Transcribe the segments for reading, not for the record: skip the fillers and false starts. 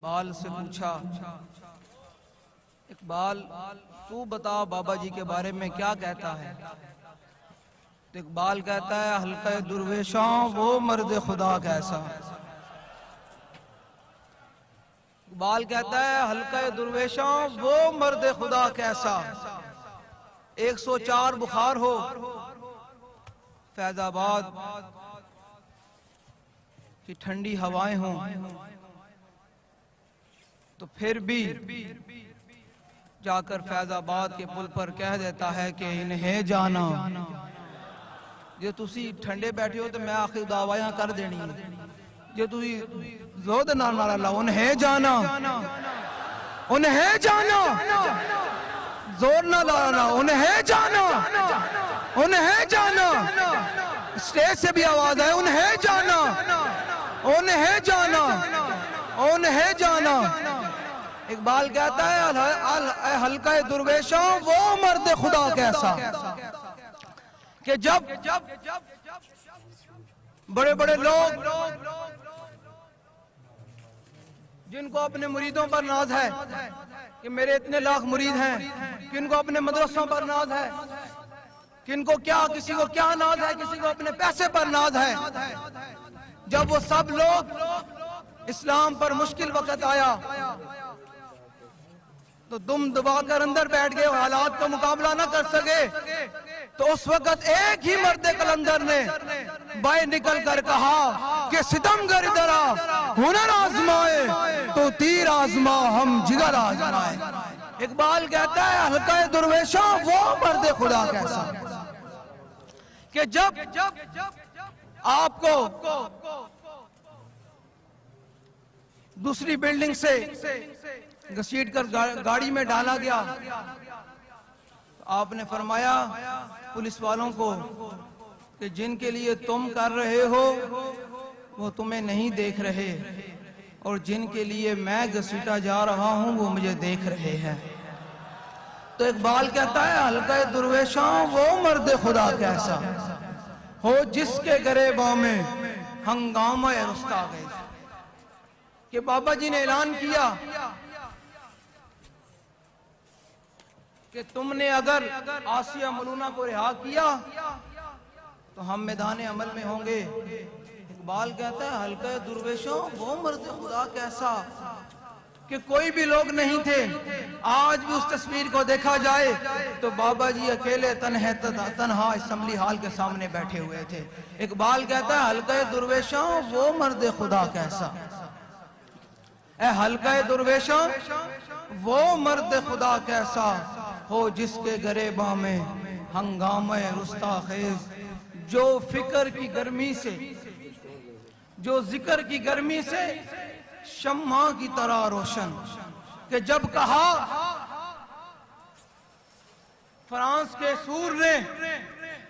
اقبال سے پوچھا، اقبال تو بتا بابا جی کے بارے میں کیا کہتا ہے؟ تو اقبال کہتا ہے حلقہ درویشاں وہ مرد خدا کیسا۔ اقبال کہتا ہے حلقہ درویشاں وہ مرد خدا کیسا، 104 بخار ہو فیض آباد کی ٹھنڈی ہوائیں ہوں تو پھر بھی جا کر فیض آباد کے پل پر کہہ دیتا ہے کہ انہیں جانا جو تسی ٹھنڈے بیٹھے ہو تو میں آخر دعویاں کر دینی ہے جو تسی زود نہ نارا لا انہیں جانا انہیں جانا زور نہ لانا انہیں جانا انہیں جانا اسٹیج سے بھی آواز ہے انہیں جانا انہیں جانا انہیں جانا۔ اقبال کہتا ہے حلقہ درویشاں وہ مرد خدا کیسا کہ جب بڑے بڑے لوگ جن کو اپنے مریدوں پر ناز ہے کہ میرے اتنے لاکھ مرید ہیں، کن کو اپنے مدرسوں پر ناز ہے، کن کو کیا کسی کو کیا ناز ہے، کسی کو اپنے پیسے پر ناز ہے، جب وہ سب لوگ اسلام پر مشکل وقت آیا تو دم دبا کر اندر بیٹھ گئے، حالات کا مقابلہ نہ کر سکے، تو اس وقت ایک ہی مرد قلندر نے باہر نکل کر کہا کہ ستمگر ادھر آ، ہنر آزمائے تو تیر آزما ہم جگر آزمائے۔ اقبال کہتا ہے حلقہ درویشاں وہ مرد خدا کیسا کہ جب آپ کو دوسری بلڈنگ سے گھسیٹ کر گاڑی میں ڈالا گیا، آپ نے فرمایا پولیس والوں کو کہ جن کے لیے تم کر رہے ہو وہ تمہیں نہیں دیکھ رہے، اور جن کے لیے میں گھسیٹا جا رہا ہوں وہ مجھے دیکھ رہے ہیں۔ تو اقبال کہتا ہے حلقہ درویشاں وہ مرد خدا کیسا ہو جس کے گریباں میں ہنگامہ رستا گئے کہ بابا جی نے اعلان کیا کہ تم نے اگر آسیہ ملونہ کو رہا کیا تو ہم میدان عمل میں ہوں گے۔ اقبال کہتا ہے حلقہ درویشاں وہ مرد خدا کیسا کہ کوئی بھی لوگ نہیں تھے، آج بھی اس تصویر کو دیکھا جائے تو بابا جی اکیلے تنہا اسمبلی ہال کے سامنے بیٹھے ہوئے تھے۔ اقبال کہتا ہے حلقہ درویشاں وہ مرد خدا کیسا، اے حلقہ درویشاں وہ مرد خدا کیسا ہو جس کے گریباں میں ہنگامہ رستا خیز، جو فکر کی گرمی سے جو ذکر کی گرمی سے شمع کی طرح روشن، کہ جب کہا فرانس کے سور نے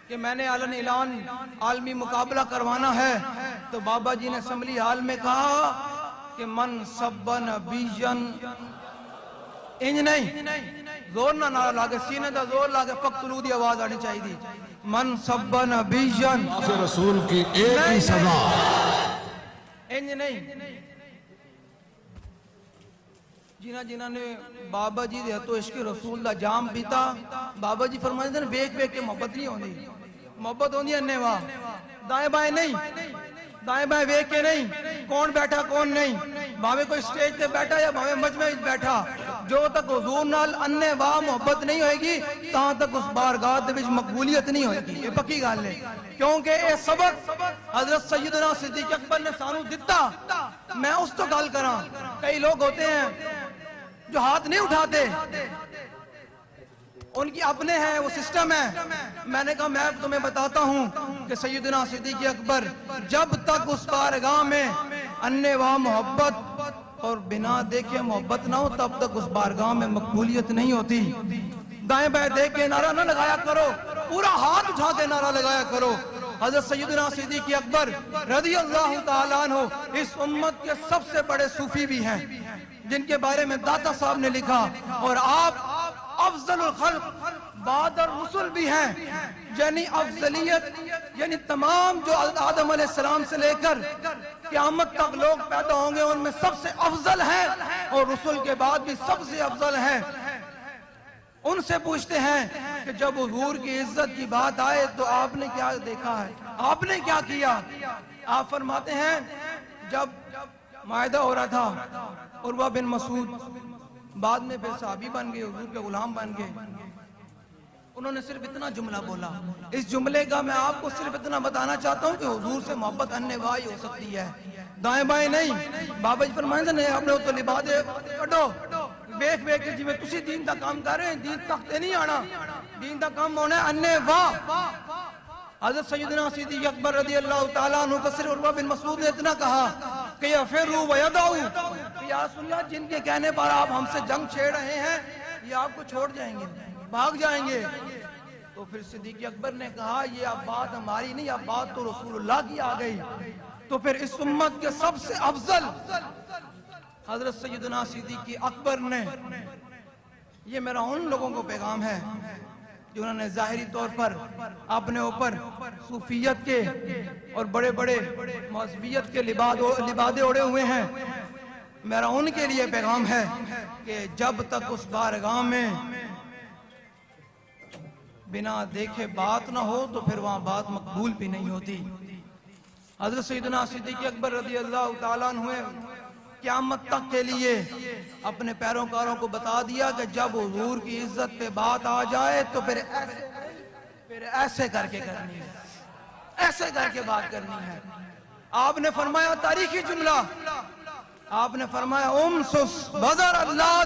کہ میں نے اعلان عالمی مقابلہ کروانا ہے تو بابا جی نے اسمبلی ہال میں کہا کہ من سبن بیجن انج نہیں، زور نہ نعرہ لاگے، سینے دا زور لاگے، فقتلو دی آواز آنی چاہی دی، من سبن بیجن رسول کی ایک ہی سزا انج نہیں۔ جنہ نے بابا جی دے تو عشق رسول دا جام پیتا، بابا جی فرمائے تھے بیک بیک کے محبت نہیں ہوندی، محبت ہوندی ہے انیواں، دائیں بائیں نہیں، دائیں بائیں بیک کے نہیں، کون بیٹھا کون نہیں، بھاوے کوئی سٹیج تے بیٹھا یا بھاوے مجمع بیٹھا، جو تک حضور نال انیواں محبت نہیں ہوئے گی تاں تک اس بارگاہ دے وچ مقبولیت نہیں ہوئے گی۔ یہ پکی گل ہے، کیونکہ اے سبق حضرت سیدنا صدیق اکبر نے سانو دتا۔ میں اس تو گل کراں، کئی لوگ ہوتے ہیں جو ہاتھ نہیں اٹھاتے، ان کی اپنے ہیں، وہ سسٹم ہے۔ میں نے کہا میں تمہیں بتاتا ہوں کہ سیدنا صدیق اکبر جب تک اس بارگاہ میں انیواں محبت اور بنا دیکھے محبت نہ ہو تب تک اس بارگاہ میں مقبولیت نہیں ہوتی۔ دائیں بائیں دیکھ کے نعرہ نہ لگایا کرو، پورا ہاتھ اٹھا کے نعرہ لگایا کرو۔ حضرت سیدنا صدیق اکبر رضی اللہ تعالیٰ عنہ اس امت کے سب سے بڑے صوفی بھی ہیں، جن کے بارے میں داتا صاحب نے لکھا، اور آپ افضل الخلق بعد الرسل بھی ہیں، یعنی افضلیت، یعنی تمام جو آدم علیہ السلام سے لے کر قیامت تک لوگ پیدا ہوں گے، ان میں سب سے افضل ہیں اور رسول کے بعد بھی سب سے افضل ہیں۔ ان سے پوچھتے ہیں کہ جب حضور کی عزت کی بات آئے تو آپ نے کیا دیکھا ہے، آپ نے کیا کیا؟ آپ فرماتے ہیں جب معاہدہ ہو رہا تھا، عروہ بن مسعود بعد میں پھر صحابی بن گئے، حضور کے غلام بن گئے، انہوں نے صرف اتنا جملہ بولا۔ اس جملے کا میں آپ کو صرف اتنا بتانا چاہتا ہوں کہ حضور سے محبت اننے وائی ہو سکتی ہے، دائیں بائیں نہیں۔ بابا جی فرمائیں سے نہیں، اپنے تو لبادے کٹو بیک بیک جی میں تسی دین دا کام کر رہے ہیں، دین تک تے نہیں آنا، دین دا کام ہونا ہے اننے واہ۔ حضرت سیدنا صدیق اکبر رضی اللہ تعالیٰ عنہ کو صرف عروہ بن مسعود نے اتنا کہا کہ یفروا ویدعوا، یا رسول اللہ جن کے کہنے پر آپ ہم سے جنگ چھیڑ رہے ہیں یہ آپ کو چھوڑ جائیں گے، بھاگ جائیں گے۔ تو پھر صدیق اکبر نے کہا یہ اب بات ہماری نہیں، اب بات تو رسول اللہ کی آ گئی۔ تو پھر اس امت کے سب سے افضل حضرت سیدنا صدیق اکبر نے، یہ میرا ان لوگوں کو پیغام ہے جنہوں نے ظاہری طور پر اپنے اوپر صوفیت کے اور بڑے بڑے مذہبیت کے لبادے اوڑے ہوئے ہیں، میرا ان کے لیے پیغام ہے کہ جب تک اس بارگاہ میں بنا دیکھے بات نہ ہو تو پھر وہاں بات مقبول بھی نہیں ہوتی۔ حضرت سیدنا صدیق اکبر رضی اللہ تعالیٰ عنہ قیامت تک کے لیے اپنے پیروکاروں کو بتا دیا کہ جب حضور کی عزت پہ بات آ جائے تو پھر ایسے کر کے کرنی ہے، ایسے کر کے بات کرنی ہے۔ آپ نے فرمایا تاریخی جملہ، آپ نے فرمایا امسس بذر اللہ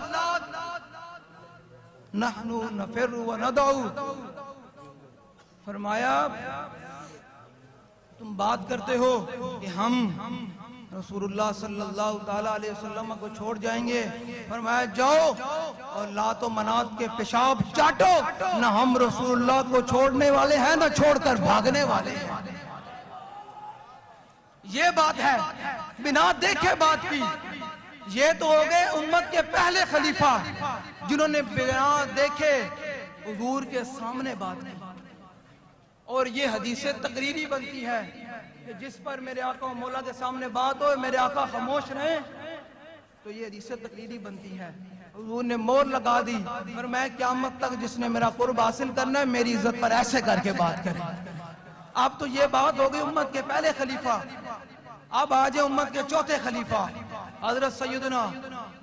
نحنو نفر و ندعو، فرمایا تم بات کرتے ہو کہ ہم رسول اللہ صلی اللہ تعالیٰ علیہ وسلم کو چھوڑ جائیں گے، فرمایا جاؤ اور لات و منات کے پیشاب چاٹو، نہ ہم رسول اللہ کو چھوڑنے والے ہیں نہ چھوڑ کر بھاگنے والے ہیں۔ یہ بات ہے، بنا دیکھے بات کی۔ یہ تو ہو گئے امت کے پہلے خلیفہ جنہوں نے بنا دیکھے حضور کے سامنے بات کی۔ اور یہ حدیث تقریری بنتی ہے کہ جس پر میرے آقا و مولا کے سامنے بات ہو میرے آقا خاموش رہیں، تو یہ حدیث تقریری بنتی ہے۔ حضور نے مور لگا دی، اور میں قیامت تک جس نے میرا قرب حاصل کرنا ہے میری عزت پر ایسے کر کے بات کریں۔ اب تو یہ بات ہو گئی امت کے پہلے خلیفہ، اب آجے امت کے چوتھے خلیفہ حضرت سیدنا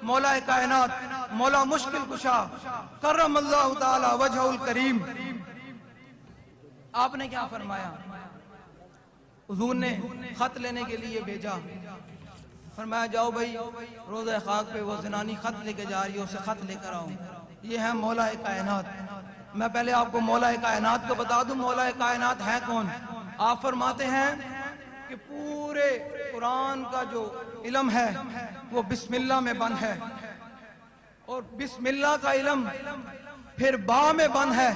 مولا کائنات مولا مشکل کشا کرم اللہ تعالی وجہ الکریم۔ آپ نے کیا فرمایا؟ حضور نے خط لینے کے لیے بھیجا، فرمایا جاؤ بھائی روضہ خاک پہ وہ زنانی خط لے کے جا رہی ہے، اسے خط لے کر آؤ۔ یہ ہے مولا کائنات۔ میں پہلے آپ کو مولا کائنات کو بتا دوں، مولا کائنات ہے کون؟ آپ فرماتے ہیں کہ پورے قرآن کا جو علم ہے وہ بسم اللہ میں بند ہے، اور بسم اللہ کا علم پھر با میں بند ہے۔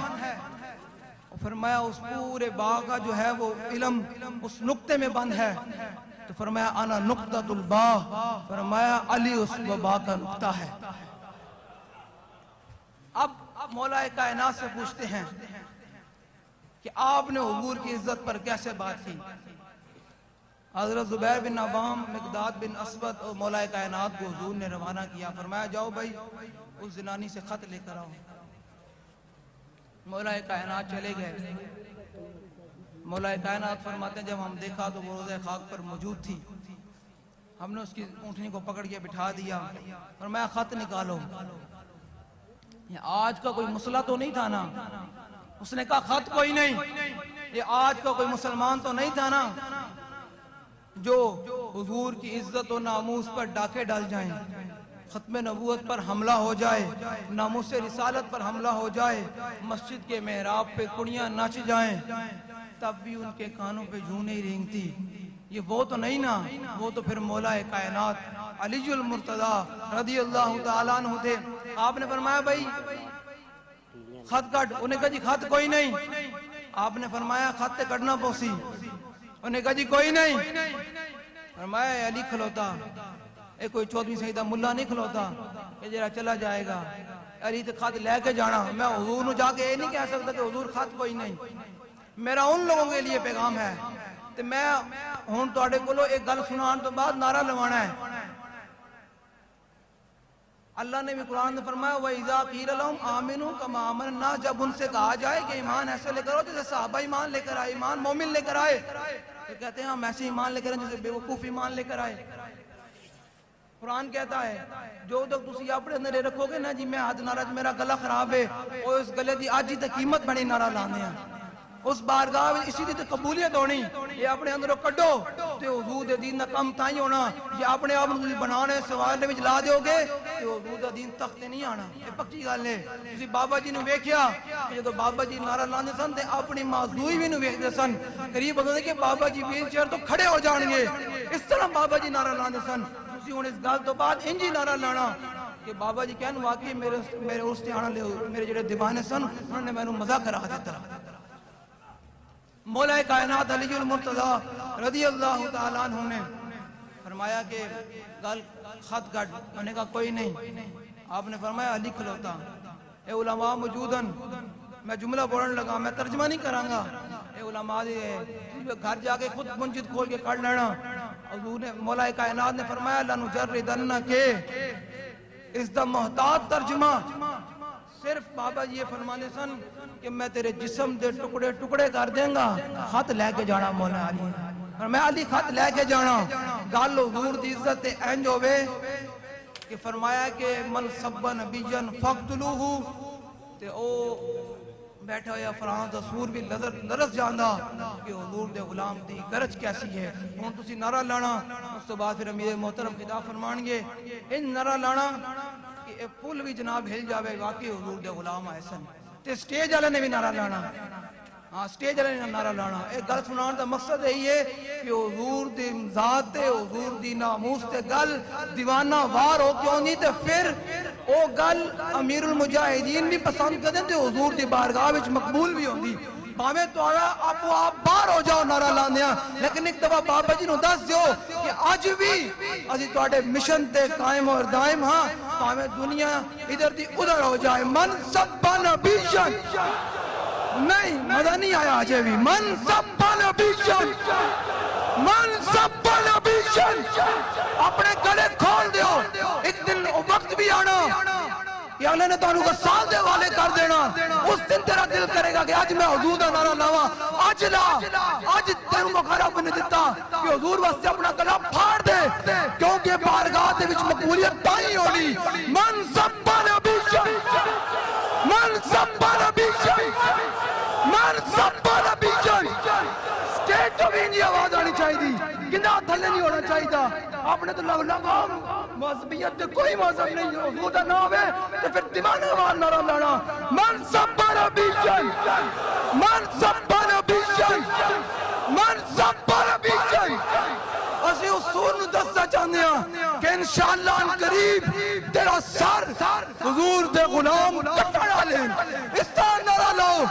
فرمایا اس پورے با کا جو ہے وہ علم اس نقطے میں بند ہے، تو فرمایا انا نقطۃ البا، فرمایا علی اس با کا نقطہ ہے۔ اب مولا کائنات سے پوچھتے ہیں کہ آپ نے حضور کی عزت پر کیسے بات کی؟ حضرت زبیر بن عوام، مقداد بن اسود اور مولا کائنات کو حضور نے روانہ کیا، فرمایا جاؤ بھائی اس زنانی سے خط لے کر آؤ۔ مولا کائنات چلے گئے۔ مولا کائنات فرماتے ہیں جب ہم دیکھا تو وہ روضہ خاک پر موجود تھی، ہم نے اس کی اونٹنی کو پکڑ کے بٹھا دیا، فرمایا خط نکالو۔ یہ آج کا کوئی مسئلہ تو نہیں تھا نا؟ اس نے کہا خط کوئی نہیں، یہ آج کا کوئی مسلمان تو نہیں تھا نا جو حضور کی عزت و ناموس پر ڈاکے ڈال جائیں، ختم نبوت پر حملہ ہو جائے، ناموس رسالت پر حملہ ہو جائے، مسجد کے محراب پہ کڑیاں ناچ جائیں، تب بھی ان کے کانوں پہ جوں نہیں رینگتی۔ یہ وہ تو نہیں نا، وہ تو پھر مولا کائنات علی المرتضی رضی اللہ تعالیٰ عنہ تھے۔ آپ نے فرمایا بھائی خط کٹ، انہوں نے کہا جی خط کوئی نہیں۔ آپ نے فرمایا خط کٹنا پوسی، انہوں نے کہا جی کوئی نہیں۔ فرمایا علی کھلوتا، ایک کوئی 14ویں سیدہ ملا نہیں کھلوتا کہ جرا چلا جائے گا، علی تو خط لے کے جانا۔ میں حضور نو جا کے یہ نہیں کہہ سکتا کہ حضور خط کوئی نہیں۔ میرا ان لوگوں کے لیے پیغام ہے تے میں ہن تواڈے کولو ایک گل سنان تو بعد نعرہ لوانا ہے. اللہ نے بھی قرآن میں فرمایا وَإِذَا قِيلَ لَهُمْ آمِنُوا كَمَا آمَنَ النَّاسُ, جب ان سے کہا جائے کہ ایمان ایسے لے کر آؤ جیسے صحابہ ایمان لے کر آئے, ایمان مومن لے کر آئے, تو کہتے ہیں ہم ایسے ایمان لے کر آئے جیسے بے وقوف ایمان لے کر آئے. قرآن کہتا ہے جو تک تسی اپنے اندر رکھو گے نا جی میں آج نعرہ میرا گلا خراب ہے اور اس گلے دی آج ہی تک قیمت بڑی نعرہ لانے ہیں, اس بارگاہ میں اسی دی قبولیت ہونی. یہ اپنے اندروں کڈو تے حضور دے دین دا کم تائیں ہونا. یہ اپنے آپ تسی بنانے سوالے وچ لا دیو گے تے حضور دا دین تخت تے نہیں آنا. یہ پکی گل ہے. تسی بابا جی نو ویکھیا کہ جدوں بابا جی نعرہ لاندے سن تے اپنی معذوری وی نو ویکھدے سن. قریب ہوندے کہ بابا جی ویل چیئر تو کھڑے ہو جان گے, اس طرح بابا جی نعرہ لاندے سن. تسی ہن اس گل تو بعد انجی نعرہ لانا کہ بابا جی کہن واقعی میرے اس تے آنا لے میرے جڑے دیوانے سن انہوں نے مینوں مزہ کرا دیتا. مولا کائنات علی المرتضی رضی اللہ تعالیٰ عنہ نے فرمایا کہ گل خط گھٹ, میں نے کہا کوئی نہیں. آپ نے فرمایا علی کھلوتا. اے علماء موجودن, میں جملہ بولن لگا, میں ترجمہ نہیں کرانگا. اے علماء گھر جا کے خود منجد کھول کے کر لینا. حضور نے مولا کائنات نے فرمایا لَنُجَرِّدَنَّ کے اس دا محتاط ترجمہ صرف بابا جی یہ فرمانے سن کہ میں تیرے جسم دے ٹکڑے ٹکڑے کر دیں گا, خط لے کے جانا مولا علی. اور میں علی خط لے کے جانا. گل حضور دی عزت تے انج ہوے کہ فرمایا کہ من سب نبیًا فقتلوہ, تے او بیٹھا ہوا فرحان دا سور بھی لرس جاندہ کہ حضور دے غلام دی گرج کیسی ہے. ہوں تسی نعرہ لانا, اس تو بعد پھر امیر محترم خطاب فرمان گے ان نعرہ لانا کہ اے پل بھی جناب ہل جاوے واقعی حضور دے غلام آئے سن. تے سٹیج والے نے بھی نعرہ لانا, ہاں سٹیج والے نے نعرہ لانا. ایک گل سنان دا مقصد یہی ہے کہ حضور دی ذات تے حضور دی ناموس تے گل دیوانہ وار ہو کیوں نہیں, تے پھر او گل امیر المجاہدین بھی پسند کر دیں تے حضور دی بارگاہ وچ مقبول بھی ہوندی. باویں تہاڈا آپ باہر ہو جاؤ نعرہ لاندیاں, لیکن ایک دفعہ بابا جی نو دس دیو کہ اج بھی اسی تہاڈے مشن تے قائم اور دائم ہاں, باویں دنیا ادھر دی ادھر ہو جائے. من سب نبیًا, نہیں مزہ نہیں آیا آجے بھی, من سب نبیًا, من سب نبیًا. اپنے گلے کھول دیو, ایک دن وقت بھی آنا کہ اللہ نے تانوں غسال دے والے کر دینا. اس دن تیرا دل کرے گا کہ آج میں حضور دا نعرہ لاواں, آج لا, آج تیروں کو خراب نے دیتا کہ حضور واسطے اپنا گلا پھاڑ دے, کیونکہ بارگاہ دے وچ مقبولیت تائیں ہونی. من سب نبیًا, من سب نبیًا, من سب نبیًا. سٹیج تو بھی نہیں آواز آنی چاہیے دی, گناہ تھلے نہیں ہونا چاہیے. آپ نے تو لگا مذہبیت تے کوئی مذہب نہیں ہو, حضور دا نام ہے تو پھر دیوانہ وار نعرہ لانا. من سب نبیًا, من سب نبیًا, من سب نبیًا. اسی اصول نو دسنا چاہتے ہیں کہ انشاءاللہ ان قریب تیرا سر حضور دے غلام کٹڑ والے اس طرح نعرہ لاؤ,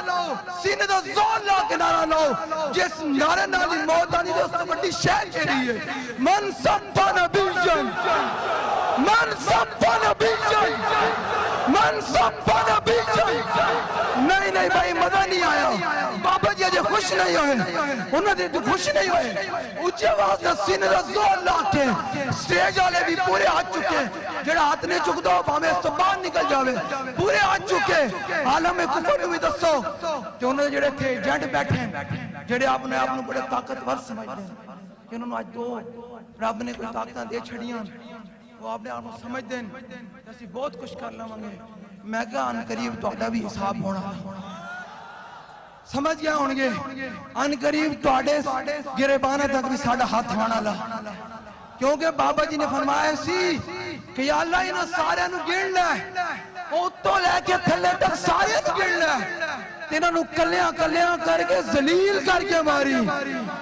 سینے دا زور لا کے نعرہ لاؤ, جس نعرے نالی موت آنی دے اس سے بڑی شہر کہڑی ہے. من سب نبیًا, من سب نبیًا, من سب نبیًا. نہیں بھائی مزہ نہیں آیا. بابا جی اجے خوش نہیں ہوئے, انہوں نے خوش نہیں ہوئے. اونچے آواز سے سینے دا زور لا کے سٹیج والے بھی پورے ہاتھ چکے, جڑا ہاتھ نہیں چک دو بھاویں اس تو باہر نکل جاوے, پورے ہاتھ چکے. عالم کفر بھی دسو کہ انہوں نے جڑے تھے ایجنٹ بیٹھے ہیں, جڑے اپنے آپ بڑے طاقتور سمجھتے ہیں کہ انہوں نے آج دو رب نے کوئی طاقتاں دے چھڑیاں, وہ اپنے آپ کو سمجھتے ہیں اسی بہت کچھ کر لواں گے. میں کہا ان قریب تہاڈا بھی حساب ہونا, سمجھ گیا ہون گے. ان قریب تہاڈے گریبانہ تک بھی ساڈا ہاتھ آنا لا, کیونکہ بابا جی نے فرمایا سی کہ یا اللہ انہاں سارے نو گن لے, اوتوں لے کے تھلے تک سارے نو گن لے, تے انہاں نو کلیاں کلیاں کر کے ذلیل کر کے ماری,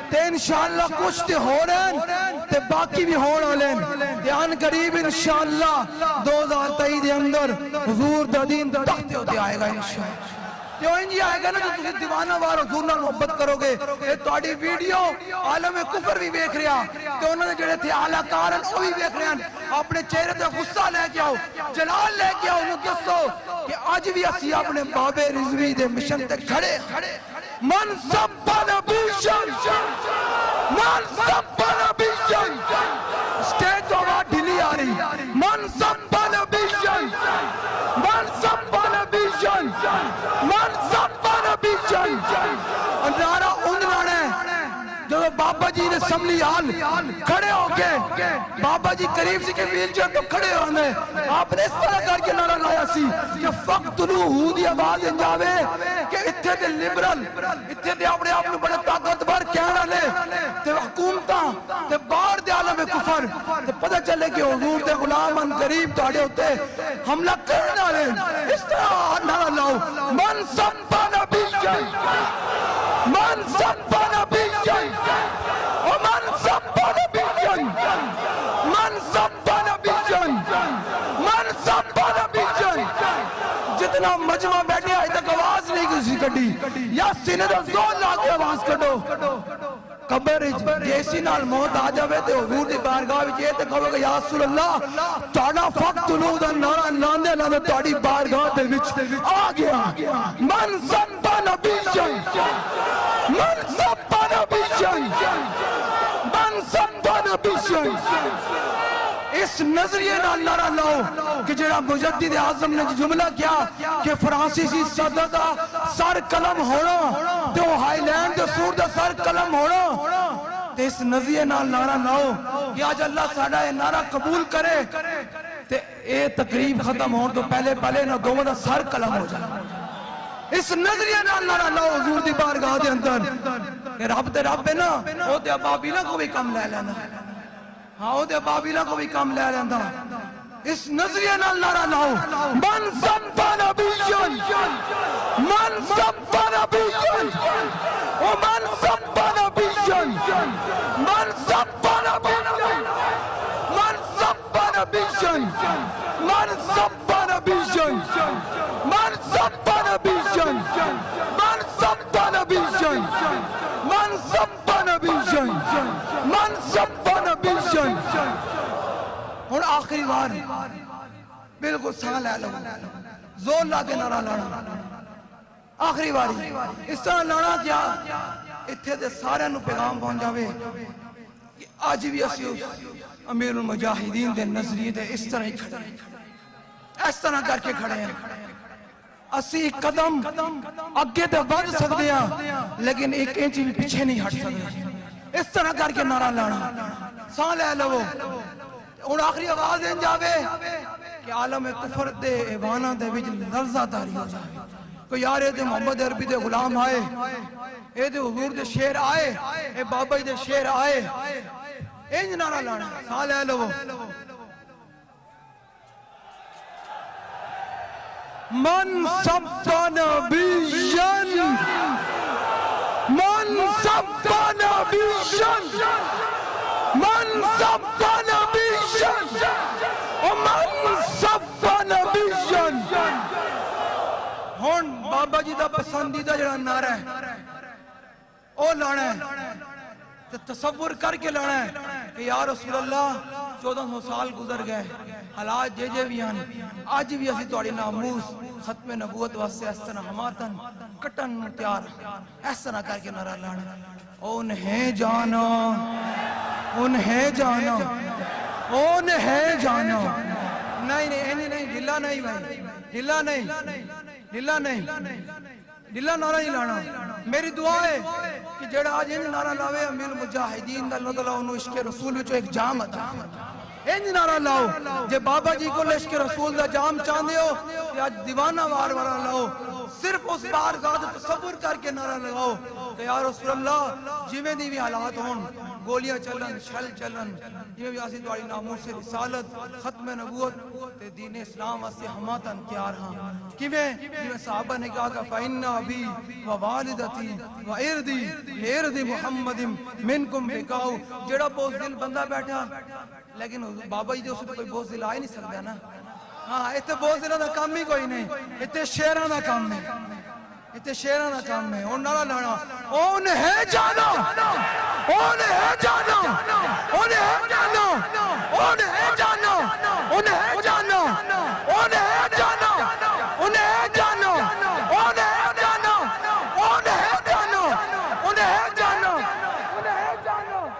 تے انشاءاللہ کچھ تے ہو رہے تے باقی بھی ہون والے. ان قریب انشاءاللہ 2023 دے اندر حضور دا دین تخت تے آئے گا انشاءاللہ. کیوں انجی آئے گا نا جو تسی دیوانہ وار حضور نال محبت کرو گے. اے تہاڈی ویڈیو عالم کفر بھی ویکھ رہا, تے انہوں نے جڑے تھے اعلیٰ کار وہ بھی ویکھ رہے ہیں. اپنے چہرے تے غصہ لے کے آؤ, جلال لے کے آؤ, انہوں دسو کہ آج بھی اسی اپنے بابے رضوی دے مشن تے کھڑے. من سب نبیًا من سب نبیا اسٹیج تو آواز ڈھیلی آ رہی من سب نبیا من سب نبیا من سب نبیا اور نعرہ ان لانا ہے جو بابا جی نے اسمبلی ہال کھڑے ہو کے بابا جی قریب سے کے ویل چیئر تو کھڑے ہونے آپ نے اس طرح کر کے نعرہ لایا سی کہ فقتلوہ دی آواز انجاوے کہ اتھے دے لبرل اتھے دے اپنے آپ نے بڑے طاقتور کہنا لے تے حکومتاں تے باہر دے عالم کفر تے پتہ چلے کہ حضور دے غلام ان قریب تاڑے ہوتے حملہ کرنا لے اس طرح نعرہ لاؤ من سب نبیا من سب نبیا ومن سب نبیا من سب نبیا من سب نبیا جتنا مجمع بیٹھے آئے تک آواز نہیں کسی کٹی یا سینے دا زور لا کے آواز کٹو قبر جیسی نال موت آ جاوے تے حضور دی بارگاہ وچ اے تے کہو گے یا رسول اللہ تہاڈا فقتلوہ دا نعرہ لاندے لاندے تہاڈی بارگاہ دے وچ آ گیا من سب نبیا من سب نبیا من سب نبیا اس نظریے نال نعرہ لاؤ کہ جڑا مجدد اعظم نے جملہ کیا کہ فرانسیسی صدر دا سر قلم ہونا تے ہائی لینڈ دے سور دا سر قلم ہونا تے اس نظریے نال نعرہ لاؤ کہ آج اللہ ساڈا یہ نعرہ قبول کرے تے اے تقریب ختم ہون تو پہلے نہ دوواں دا سر قلم ہو جائے اس نظریے نال نعرہ لاؤ حضور دی بارگاہ دے اندر کہ رب تے رب ہے نا او تے ابابیلا کو بھی کم لے لینا ہاں او تے ابابیلا کو بھی کم لے لینا اس نظریے نال نعرہ لاؤ من سب نبیا من سب نبیا ومن سب نبیا من سب نبیا من سب نبیا من سب نبیا من سب نبیا من سب نبیا من سب نبیا من سب نبیا اور آخری بار بالکل سانہ لے لو زور لا کے نعرہ لانا آخری باری اس طرح لانا کیا اتھے دے سارے نو پیغام پہنچ جاوے کہ آج بھی اسی امیر المجاہدین دے نظریے دے اس طرح ہی کھڑے اس طرح کر کے کھڑے ہیں اسی قدم اگے تے بڑھ سکتے ہیں لیکن ایک انچ بھی پیچھے نہیں ہٹ سکتے اس طرح کر کے نعرہ لانا سانہ لے لو اور آخری آواز ان جاوے کہ عالم کفر دے ایوانہ دے وچ لرزہ داری ہو جائے کوئی یار اے دے محمد عربی دے غلام آئے اے دے حضور دے شیر آئے اے بابا دے شیر آئے انج نعرہ لانا سانہ لے لو من سب نبیا من سب نبیا من سب نبیا ومن سب نبیا ہون بابا جی دا پسندیدہ جڑا نعرہ ہے او لانا ہے تصور کر کے لانا ہے کہ یا رسول اللہ 1400 سال گزر گئے حالات جے بھی ہیں آج بھی اسی توڑی ناموس ختم نبوت واسطے اس طرح ہماتن کٹن تیار اس طرح کر کے نعرہ لانا انہیں جانا انہیں جانا انہیں جانا نہیں ڈھلا نہیں بھائی ڈھلا نہیں ڈھلا نعرہ نہیں لانا میری دعا ہے کہ جڑا آج انہیں نعرہ لاوے امیر المجاہدین دا اللہ تعالیٰ انہوں عشق رسول وچو ایک جام عطا انہیں نعرہ لاؤ جے بابا جی کو عشق رسول دا جام چاندے ہو کہ آج دیوانہ وار وارا لاؤ صرف اس بارگاہ تصور کر کے نعرہ لگاؤ کہ یا رسول اللہ جویں دی بھی حالات ہون گولیاں چلن شل چلن جویں بھی آسی دواری ناموس سے رسالت ختم نبوت تے دین اسلام واسطے ہماتن تیار ہاں کیویں صحابہ نے کہا کہ فَإِنَّ أَبِي وَوَالِدَتِي وَإِرْدِي لِإِرْدِ مُحَمَّدٍ مِنْكُمْ بِقَاؤ جڑا بہت دل بندہ بیٹھا لیکن بابا جی اسے تو کوئی بہت دل آئے نہیں سکتا نا ہاں اتنے بہت دلوں دا کام ہی کوئی نہیں اتنے شیران دا کام ہے اتنے شیران دا کام ہے اور نعرہ لانا انہیں جانا انہیں جانا انہیں جانا انہیں جانا انہیں جانا انہیں جانا انہیں جانا انہیں جانا انہیں جانا انہیں جانا انہیں جانا